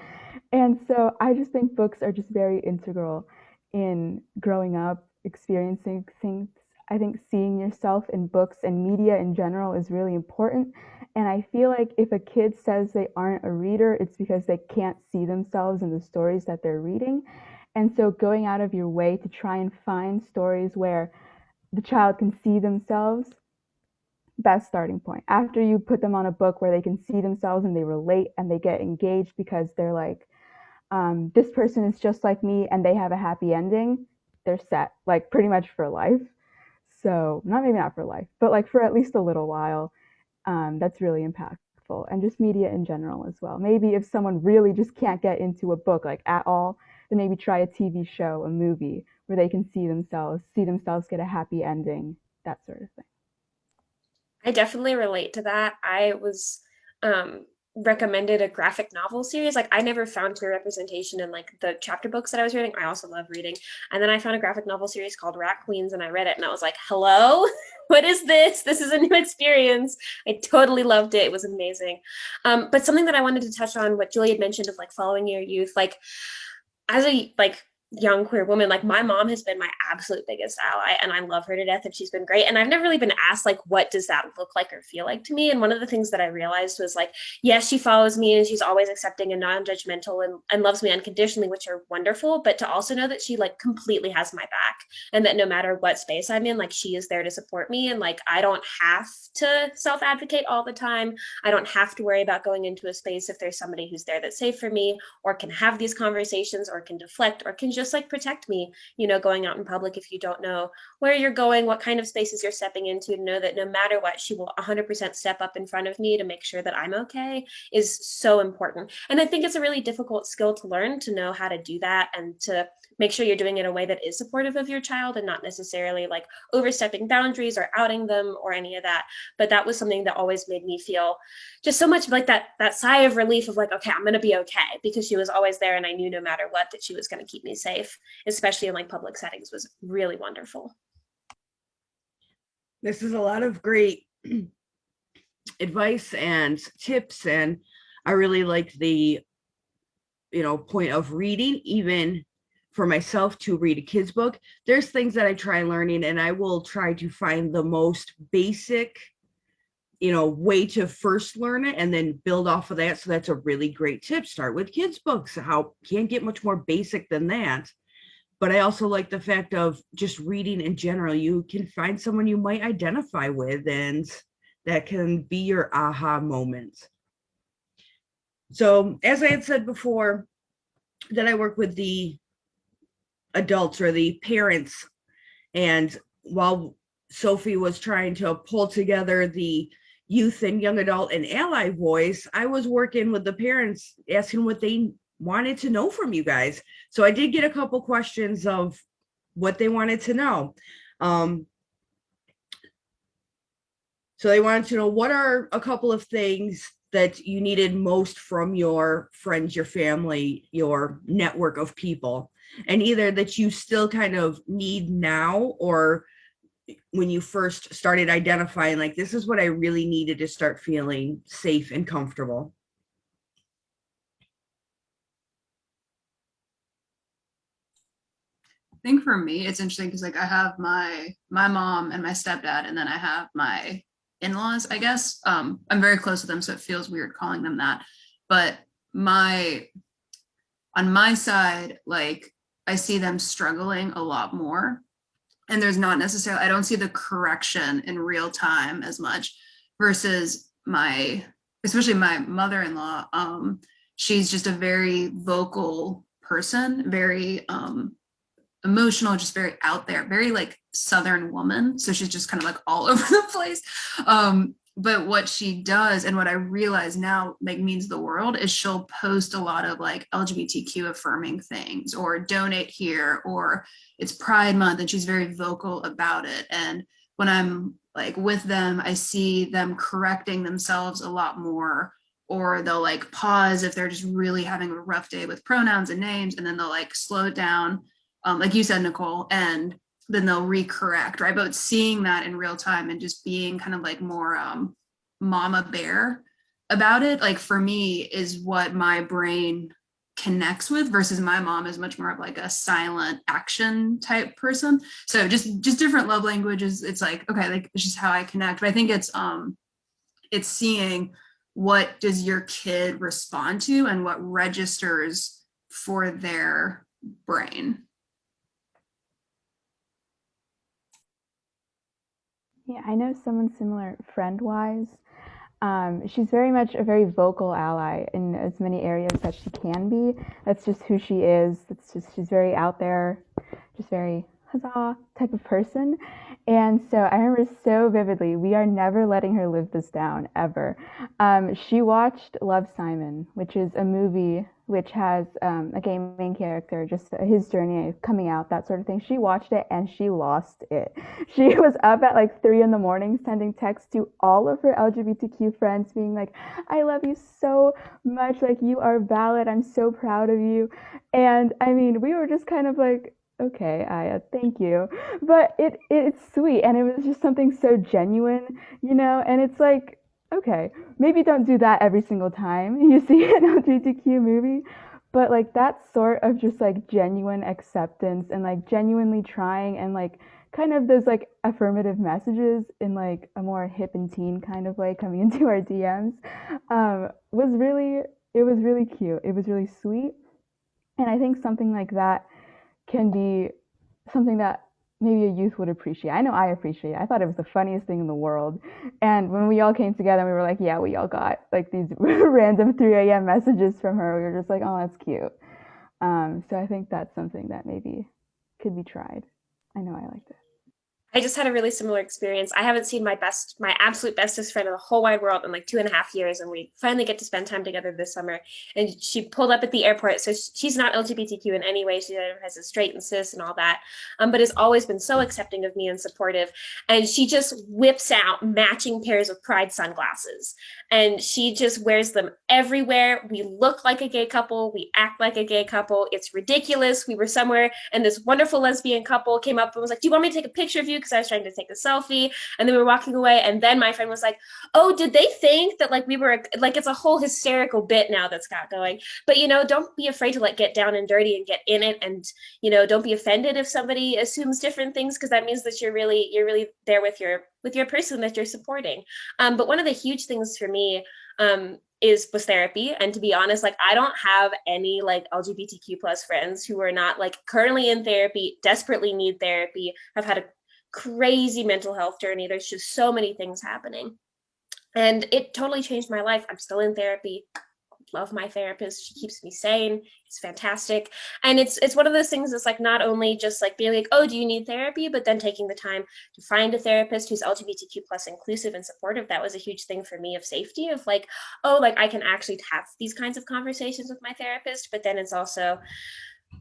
And so I just think books are just very integral in growing up, experiencing things. I think seeing yourself in books and media in general is really important. And I feel like if a kid says they aren't a reader, it's because they can't see themselves in the stories that they're reading. And so going out of your way to try and find stories where the child can see themselves, best starting point. After you put them on a book where they can see themselves and they relate and they get engaged because they're like, this person is just like me and they have a happy ending, they're set, like pretty much for life. So maybe not for life, but like for at least a little while. That's really impactful. And just media in general as well. Maybe if someone really just can't get into a book like at all, then maybe try a TV show, a movie where they can see themselves get a happy ending, that sort of thing. I definitely relate to that. I was recommended a graphic novel series. Like I never found queer representation in like the chapter books that I was reading. I also love reading. And then I found a graphic novel series called Rat Queens and I read it and I was like, hello, what is this? This is a new experience. I totally loved it. It was amazing. But something that I wanted to touch on, what Julie had mentioned of like following your youth, like as a young queer woman, like my mom has been my absolute biggest ally and I love her to death and she's been great. And I've never really been asked like, what does that look like or feel like to me? And one of the things that I realized was like, yes, she follows me and she's always accepting and non-judgmental and loves me unconditionally, which are wonderful. But to also know that she like completely has my back and that no matter what space I'm in, like she is there to support me. And like, I don't have to self-advocate all the time. I don't have to worry about going into a space if there's somebody who's there that's safe for me or can have these conversations or can deflect or can just like protect me, you know, going out in public if you don't know where you're going, what kind of spaces you're stepping into, to know that no matter what, she will 100% step up in front of me to make sure that I'm okay is so important. And I think it's a really difficult skill to learn, to know how to do that and to make sure you're doing it in a way that is supportive of your child and not necessarily like overstepping boundaries or outing them or any of that. But that was something that always made me feel just so much like that sigh of relief of like, okay, I'm going to be okay, because she was always there and I knew no matter what that she was going to keep me safe, especially in like public settings, was really wonderful. This is a lot of great advice and tips, and I really like the, point of reading, even for myself to read a kid's book. There's things that I try learning, and I will try to find the most basic, way to first learn it and then build off of that. So that's a really great tip. Start with kids' books. How can't get much more basic than that. But I also like the fact of just reading in general. You can find someone you might identify with, and that can be your aha moment. So as I had said before, that I work with the adults or the parents. And while Sophie was trying to pull together the youth and young adult and ally voice, I was working with the parents, asking what they wanted to know from you guys. So I did get a couple questions of what they wanted to know. So they wanted to know, what are a couple of things that you needed most from your friends, your family, your network of people, and either that you still kind of need now, or when you first started identifying, like, this is what I really needed to start feeling safe and comfortable. I think for me, it's interesting because like I have my mom and my stepdad, and then I have my in-laws, I guess. I'm very close with them, so it feels weird calling them that. But on my side, like, I see them struggling a lot more. And there's not necessarily, I don't see the correction in real time as much versus especially my mother-in-law. She's just a very vocal person, very emotional, just very out there, very like Southern woman. So she's just kind of like all over the place. But what she does, and what I realize now like means the world, is she'll post a lot of like LGBTQ affirming things, or donate here, or it's Pride Month, and she's very vocal about it. And when I'm like with them, I see them correcting themselves a lot more, or they'll like pause if they're just really having a rough day with pronouns and names, and then they'll like slow it down, like you said, Nicole, and then they'll recorrect, right? But seeing that in real time and just being kind of like more mama bear about it, like for me, is what my brain connects with, versus my mom is much more of like a silent action type person. So just different love languages. It's like, okay, like it's just how I connect. But I think it's seeing what does your kid respond to and what registers for their brain. Yeah, I know someone similar friend-wise. She's very much a very vocal ally in as many areas that she can be. That's just who she is. She's very out there, just very huzzah type of person. And so I remember so vividly, we are never letting her live this down, ever. She watched Love, Simon, which is a movie which has a gay main character, just his journey coming out, that sort of thing. She watched it and she lost it. She was up at like 3 a.m. sending texts to all of her LGBTQ friends being like, I love you so much, like you are valid, I'm so proud of you. And I mean, we were just kind of like, okay, Aya, thank you. But it's sweet, and it was just something so genuine, and it's like, okay, maybe don't do that every single time you see an LGBTQ movie, but like that sort of just like genuine acceptance and like genuinely trying, and like kind of those like affirmative messages in like a more hip and teen kind of way coming into our DMs was really cute. It was really sweet. And I think something like that can be something that maybe a youth would appreciate. I know I appreciate it. I thought it was the funniest thing in the world. And when we all came together, we were like, yeah, we all got like these random 3 a.m. messages from her. We were just like, oh, that's cute. So I think that's something that maybe could be tried. I know I liked it. I just had a really similar experience. I haven't seen my absolute bestest friend in the whole wide world in like 2.5 years, and we finally get to spend time together this summer. And she pulled up at the airport. So she's not LGBTQ in any way. She has a straight and cis and all that, but has always been so accepting of me and supportive. And she just whips out matching pairs of Pride sunglasses, and she just wears them everywhere. We look like a gay couple. We act like a gay couple. It's ridiculous. We were somewhere, and this wonderful lesbian couple came up and was like, do you want me to take a picture of you because I was trying to take a selfie. And then we were walking away. And then my friend was like, oh, did they think that like we were like, it's a whole hysterical bit now that's got going. But, you know, don't be afraid to like get down and dirty and get in it. And, you know, don't be offended if somebody assumes different things, because that means that you're really there with your person that you're supporting. But one of the huge things for me was therapy. And to be honest, like I don't have any like LGBTQ plus friends who are not like currently in therapy, desperately need therapy, have had a crazy mental health journey. There's just so many things happening. And it totally changed my life. I'm still in therapy. Love my therapist. She keeps me sane. It's fantastic. And it's one of those things that's like not only just like being like, oh, do you need therapy? But then taking the time to find a therapist who's LGBTQ plus inclusive and supportive. That was a huge thing for me of safety, of like, oh, like I can actually have these kinds of conversations with my therapist. But then it's also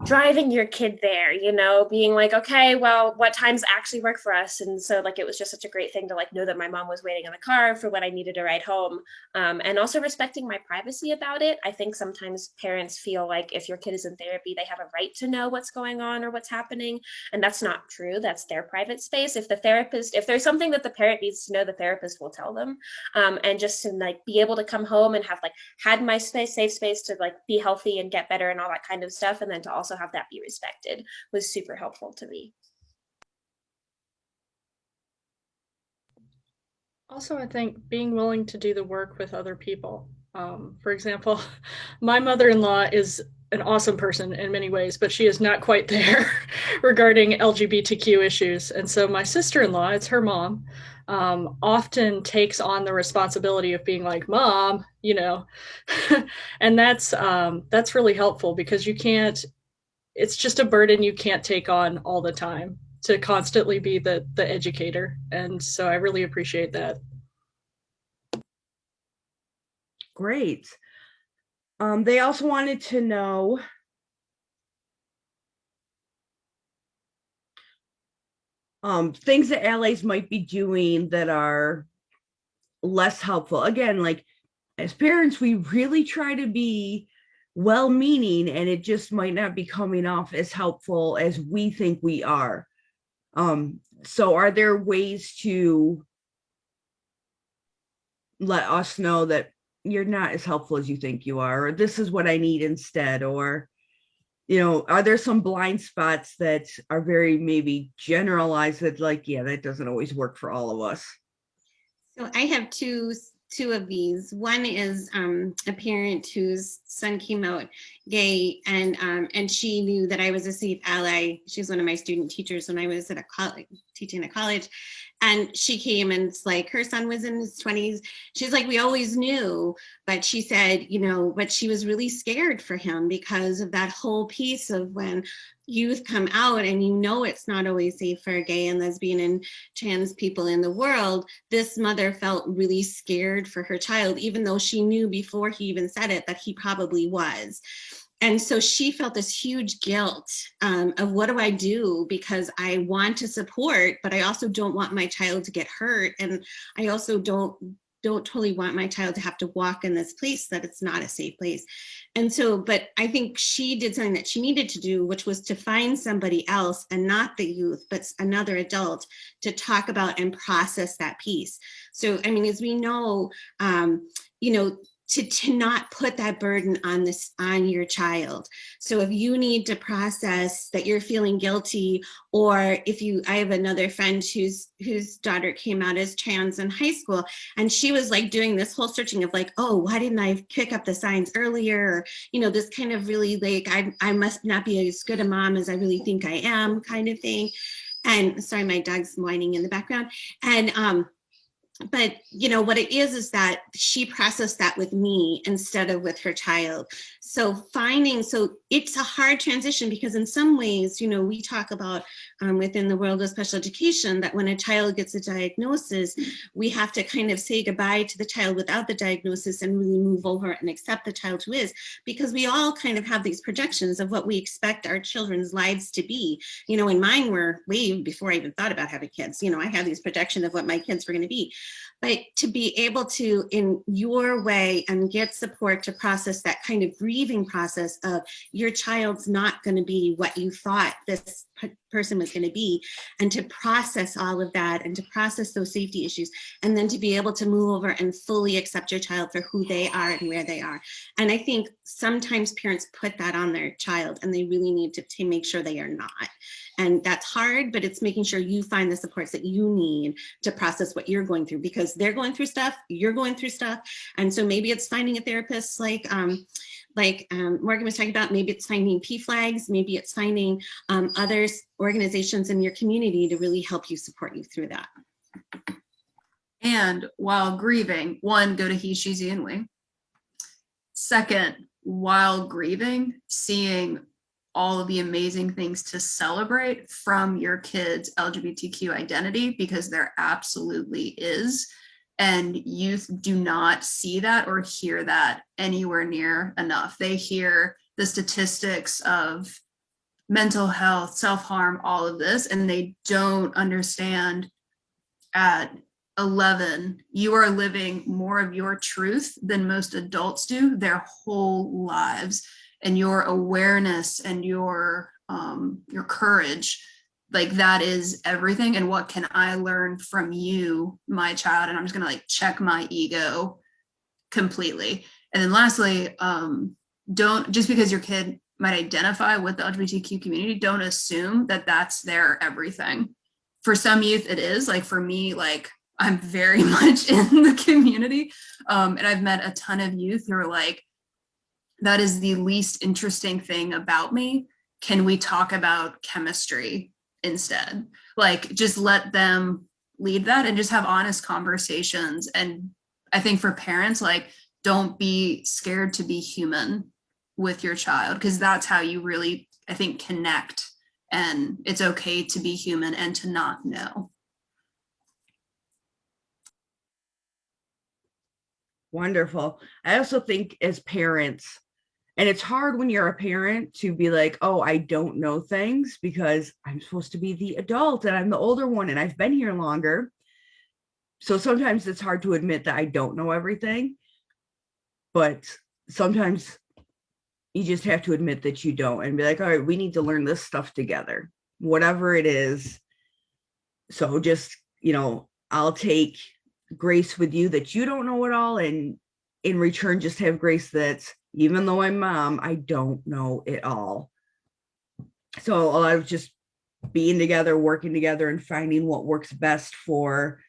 driving your kid there, you know, being like, okay, well, what times actually work for us? And so like, it was just such a great thing to like know that my mom was waiting in the car for when I needed to ride home. And also respecting my privacy about it. I think sometimes parents feel like if your kid is in therapy, they have a right to know what's going on or what's happening. And that's not true. That's their private space. If there's something that the parent needs to know, the therapist will tell them. And just to like be able to come home and have like had my safe space to like be healthy and get better and all that kind of stuff. And then to also have that be respected was super helpful to me. Also, I think being willing to do the work with other people. For example, my mother-in-law is an awesome person in many ways, but she is not quite there regarding LGBTQ issues. And so my sister-in-law, it's her mom, often takes on the responsibility of being like, Mom, you know, and that's really helpful because it's just a burden you can't take on all the time to constantly be the educator. And so I really appreciate that. Great. They also wanted to know things that allies might be doing that are less helpful. Again, like as parents, we really try to be well-meaning, and it just might not be coming off as helpful as we think we are. So are there ways to let us know that you're not as helpful as you think you are, or this is what I need instead? Or, you know, are there some blind spots that are very maybe generalized that like, yeah, that doesn't always work for all of us? So I have two of these. One is a parent whose son came out gay, and she knew that I was a safe ally. She was one of my student teachers when I was at teaching at college. And she came, and it's like her son was in his 20s. She's like, we always knew, but she said, you know, but she was really scared for him because of that whole piece of when youth come out, and you know it's not always safe for gay and lesbian and trans people in the world. This mother felt really scared for her child, even though she knew before he even said it that he probably was. And so she felt this huge guilt of what do I do, because I want to support, but I also don't want my child to get hurt. And I also don't totally want my child to have to walk in this place that it's not a safe place. And so, but I think she did something that she needed to do, which was to find somebody else, and not the youth, but another adult, to talk about and process that piece. So, I mean, as we know, you know, to not put that burden on your child. So if you need to process that you're feeling guilty, or I have another friend whose daughter came out as trans in high school, and she was like doing this whole searching of like, oh, why didn't I pick up the signs earlier? Or, you know, this kind of really like, I must not be as good a mom as I really think I am kind of thing. And sorry, my dog's whining in the background. And, but you know what it is that she processed that with me instead of with her child. So it's a hard transition, because in some ways, you know, we talk about within the world of special education that when a child gets a diagnosis, we have to kind of say goodbye to the child without the diagnosis and really move over and accept the child who is, because we all kind of have these projections of what we expect our children's lives to be. You know, and mine were way before I even thought about having kids. You know, I had these projections of what my kids were going to be. But to be able to, in your way, and get support to process that kind of grief grieving process of your child's not going to be what you thought this person was going to be, and to process all of that and to process those safety issues, and then to be able to move over and fully accept your child for who they are and where they are. And I think sometimes parents put that on their child, and they really need to make sure they are not. And that's hard, but it's making sure you find the supports that you need to process what you're going through, because they're going through stuff, you're going through stuff. And so maybe it's finding a therapist like Morgan was talking about. Maybe it's finding PFLAGs, maybe it's finding others, organizations in your community to really help you, support you through that. And while grieving, one, go to he, she, ze, and we. Second, while grieving, seeing all of the amazing things to celebrate from your kids' LGBTQ identity, because there absolutely is. And youth do not see that or hear that anywhere near enough. They hear the statistics of mental health, self-harm, all of this, and they don't understand at 11, you are living more of your truth than most adults do their whole lives. And your awareness and your courage, like that is everything. And what can I learn from you, my child? And I'm just gonna check my ego completely. And then lastly, don't, just because your kid might identify with the LGBTQ community, don't assume that that's their everything. For some youth it is. Like for me, I'm very much in the community, and I've met a ton of youth who are like, that is the least interesting thing about me. Can we talk about chemistry instead? Just let them lead that and just have honest conversations. And I think for parents, don't be scared to be human with your child, because that's how you really, I think, connect. And it's okay to be human and to not know. Wonderful. I also think as parents, and it's hard when you're a parent to be like, oh, I don't know things because I'm supposed to be the adult and I'm the older one and I've been here longer. So sometimes it's hard to admit that I don't know everything, but sometimes you just have to admit that you don't and be like, all right, we need to learn this stuff together, whatever it is. So just, I'll take grace with you that you don't know it all, and in return, just have grace that even though I'm mom, I don't know it all. So a lot of just being together, working together, and finding what works best for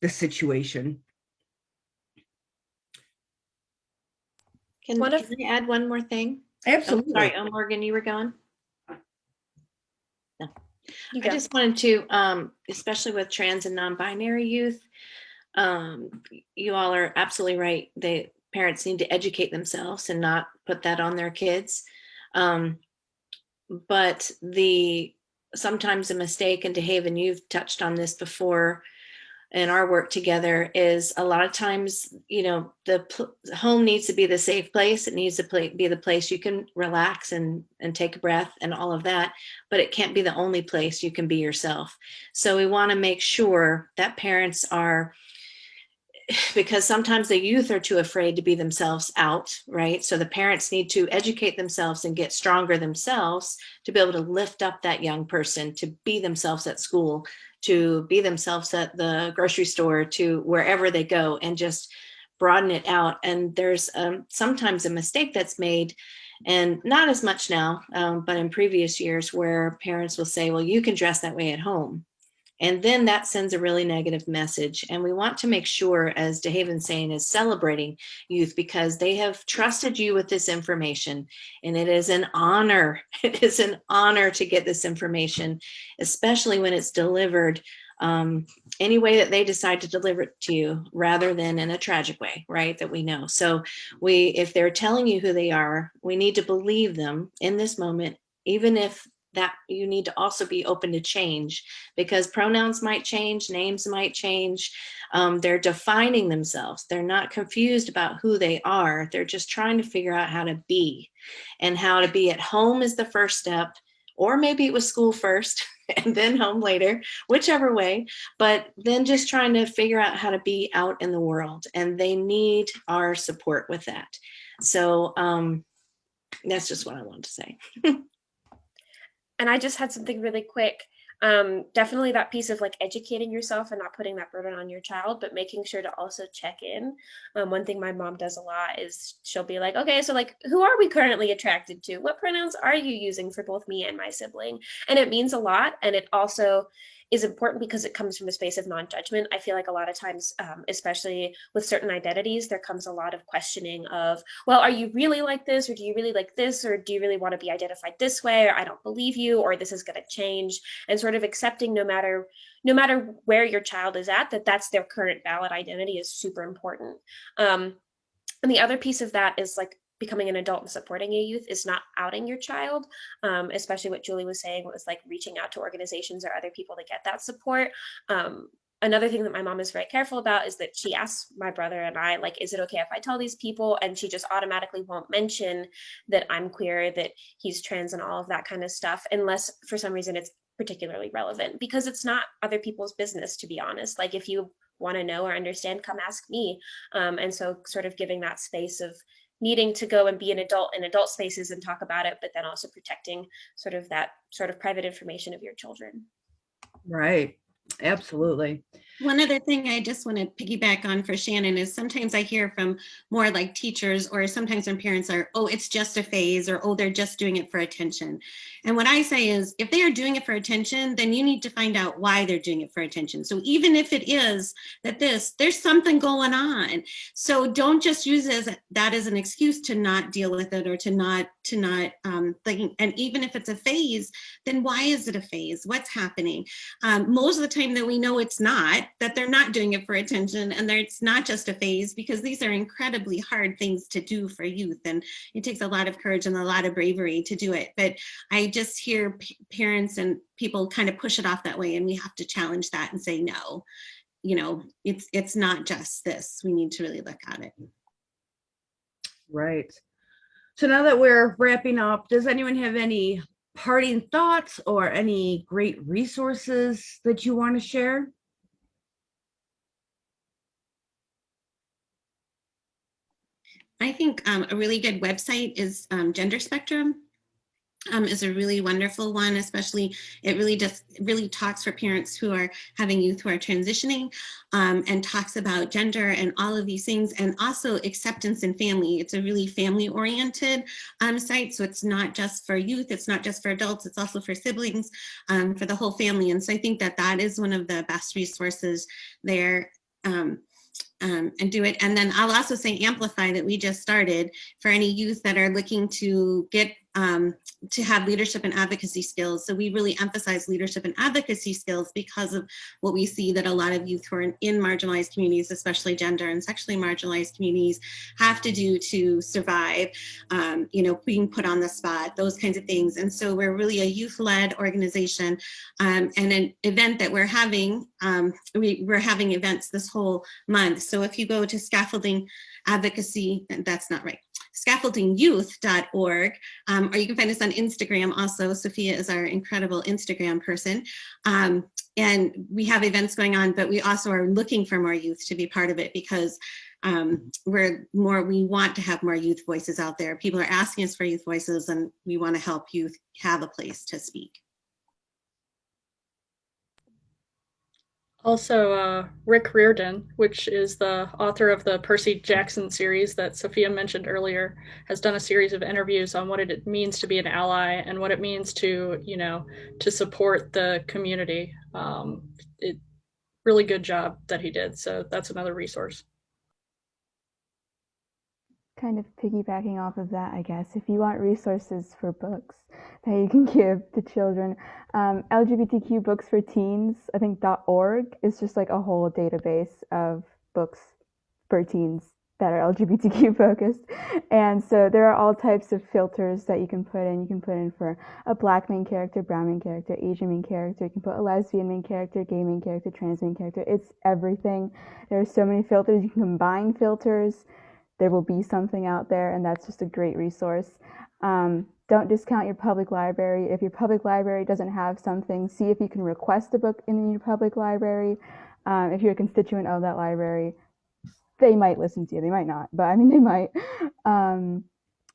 the situation. Can I add one more thing? Absolutely. Oh, sorry, Morgan, you were going? No. You I just wanted to, especially with trans and non-binary youth, you all are absolutely right. Parents need to educate themselves and not put that on their kids. But sometimes a mistake, and DeHaven, you've touched on this before in our work together, is a lot of times, the home needs to be the safe place. It needs to be the place you can relax and take a breath and all of that, but it can't be the only place you can be yourself. So we want to make sure that parents are, because sometimes the youth are too afraid to be themselves out, right? So the parents need to educate themselves and get stronger themselves to be able to lift up that young person, to be themselves at school, to be themselves at the grocery store, to wherever they go, and just broaden it out. And there's sometimes a mistake that's made, and not as much now, but in previous years, where parents will say, well, you can dress that way at home. And then that sends a really negative message. And we want to make sure, as DeHaven's saying, is celebrating youth, because they have trusted you with this information. And it is an honor. It is an honor to get this information, especially when it's delivered any way that they decide to deliver it to you, rather than in a tragic way, right? That we know. So if they're telling you who they are, we need to believe them in this moment, even if that you need to also be open to change, because pronouns might change, names might change. They're defining themselves. They're not confused about who they are. They're just trying to figure out how to be, and how to be at home is the first step, or maybe it was school first and then home later, whichever way, but then just trying to figure out how to be out in the world, and they need our support with that. So, That's just what I want to say. And I just had something really quick. Definitely that piece of like educating yourself and not putting that burden on your child, but making sure to also check in. One thing my mom does a lot is she'll be like, okay, so like, who are we currently attracted to? What pronouns are you using for both me and my sibling? And it means a lot. And it also is important because it comes from a space of non-judgment. I feel like a lot of times, especially with certain identities, there comes a lot of questioning of, well, are you really like this? Or do you really like this? Or do you really want to be identified this way? Or I don't believe you, or this is going to change. And sort of accepting no matter where your child is at, that's their current valid identity is super important. And the other piece of that is like becoming an adult and supporting a youth is not outing your child, especially what Julie was saying was like reaching out to organizations or other people to get that support. Another thing that my mom is very careful about is that she asks my brother and I, like, is it okay if I tell these people? And she just automatically won't mention that I'm queer, that he's trans, and all of that kind of stuff, unless for some reason it's particularly relevant, because it's not other people's business, to be honest. Like, if you want to know or understand, come ask me. And so sort of giving that space of needing to go and be an adult in adult spaces and talk about it, but then also protecting sort of that sort of private information of your children. Right. Absolutely. One other thing I just want to piggyback on for Shannon is sometimes I hear from more like teachers, or sometimes when parents are, oh, it's just a phase, or, oh, they're just doing it for attention. And what I say is, if they are doing it for attention, then you need to find out why they're doing it for attention. So even if it is that there's something going on. So don't just use that as an excuse to not deal with it, or to not think. And even if it's a phase, then why is it a phase? What's happening? Most of the time that we know it's not, that they're not doing it for attention, and it's not just a phase, because these are incredibly hard things to do for youth, and it takes a lot of courage and a lot of bravery to do it. But I just hear parents and people kind of push it off that way, and we have to challenge that and say, no, it's not just this. We need to really look at it. Right. So now that we're wrapping up, does anyone have any parting thoughts or any great resources that you want to share? I think a really good website is Gender Spectrum. Is a really wonderful one, especially it really talks for parents who are having youth who are transitioning, and talks about gender and all of these things, and also acceptance in family. It's a really family oriented site, so it's not just for youth, it's not just for adults, it's also for siblings, for the whole family. And so I think that is one of the best resources there. And do it. And then I'll also say Amplify, that we just started, for any youth that are looking to get to have leadership and advocacy skills. So we really emphasize leadership and advocacy skills because of what we see that a lot of youth who are in marginalized communities, especially gender and sexually marginalized communities, have to do to survive, being put on the spot, those kinds of things. And so we're really a youth-led organization, and an event that we're having, we're having events this whole month. So if you go to Scaffolding Advocacy, that's not right, scaffoldingyouth.org, or you can find us on Instagram also. Sophia is our incredible Instagram person. And we have events going on, but we also are looking for more youth to be part of it, because we want to have more youth voices out there. People are asking us for youth voices, and we want to help youth have a place to speak. Also, Rick Riordan, which is the author of the Percy Jackson series that Sophia mentioned earlier, has done a series of interviews on what it means to be an ally and what it means to, to support the community. Really good job that he did. So that's another resource. Kind of piggybacking off of that, I guess, if you want resources for books that you can give to children, LGBTQ books for teens, I think .org is just like a whole database of books for teens that are LGBTQ focused. And so there are all types of filters that you can put in. You can put in for a Black main character, brown main character, Asian main character. You can put a lesbian main character, gay main character, trans main character. It's everything. There are so many filters. You can combine filters. There will be something out there, and that's just a great resource. Don't discount your public library. If your public library doesn't have something, see if you can request a book in your public library. If you're a constituent of that library, they might listen to you. They might not, but I mean, they might.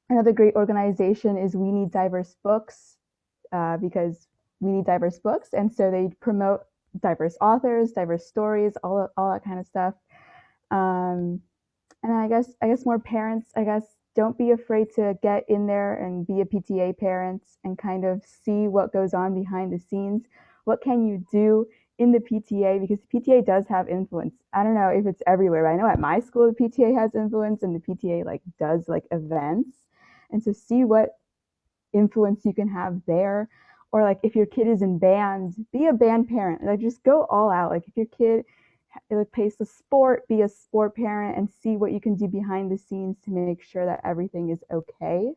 Another great organization is We Need Diverse Books, because we need diverse books, and so they promote diverse authors, diverse stories, all that kind of stuff. And I guess more parents, don't be afraid to get in there and be a PTA parent and kind of see what goes on behind the scenes. What can you do in the PTA? Because the PTA does have influence. I don't know if it's everywhere, but I know at my school the PTA has influence, and the PTA does events. And so see what influence you can have there. Or if your kid is in band, be a band parent. Just go all out. If your kid plays the sport, be a sport parent and see what you can do behind the scenes to make sure that everything is okay.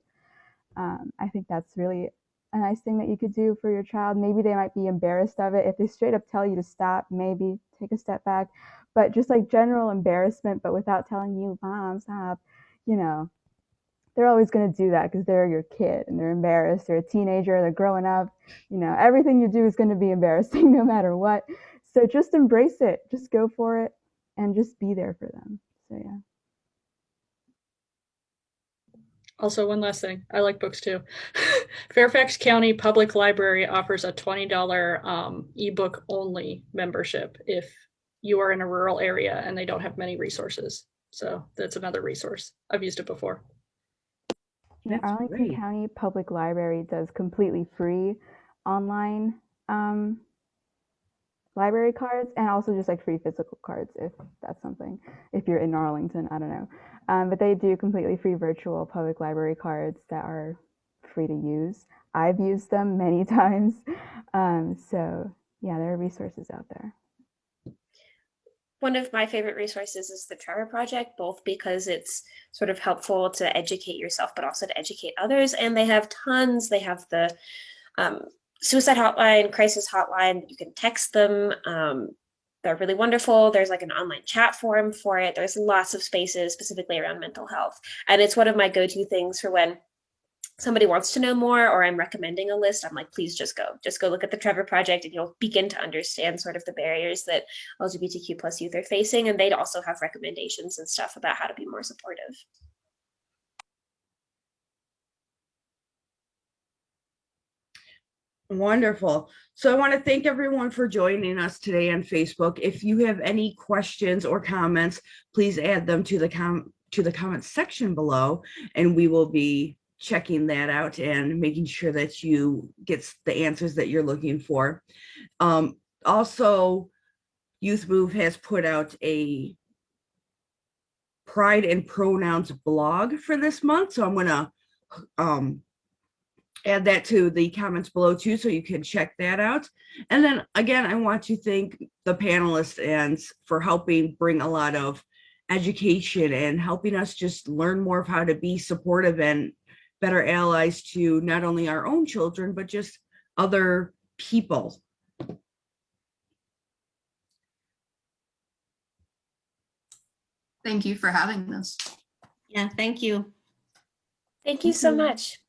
I think that's really a nice thing that you could do for your child. Maybe they might be embarrassed of it. If they straight up tell you to stop, maybe take a step back. But just general embarrassment, but without telling you, Mom, stop, they're always going to do that because they're your kid and they're embarrassed. They're a teenager, they're growing up. Everything you do is going to be embarrassing no matter what. So just embrace it, just go for it, and just be there for them. So yeah. Also, one last thing. I like books too. Fairfax County Public Library offers a $20 ebook only membership if you are in a rural area and they don't have many resources. So that's another resource. I've used it before. Arlington County Public Library does completely free online library cards, and also just free physical cards if that's something, if you're in Arlington, I don't know. But they do completely free virtual public library cards that are free to use. I've used them many times. So yeah, there are resources out there. One of my favorite resources is the Trevor Project, both because it's sort of helpful to educate yourself, but also to educate others. And they have tons. They have the suicide hotline, crisis hotline. You can text them. They're really wonderful. There's an online chat forum for it. There's lots of spaces specifically around mental health. And it's one of my go-to things for when somebody wants to know more or I'm recommending a list. I'm like, please just go look at the Trevor Project, and you'll begin to understand sort of the barriers that LGBTQ plus youth are facing. And they'd also have recommendations and stuff about how to be more supportive. Wonderful. So I want to thank everyone for joining us today on Facebook. If you have any questions or comments, please add them to the comment section below, and we will be checking that out and making sure that you get the answers that you're looking for. Also, Youth Move has put out a Pride and Pronouns blog for this month, so I'm going to add that to the comments below too, so you can check that out. And then again, I want to thank the panelists and for helping bring a lot of education and helping us just learn more of how to be supportive and better allies to not only our own children, but just other people. Thank you for having us. Yeah, thank you. Thank you so much.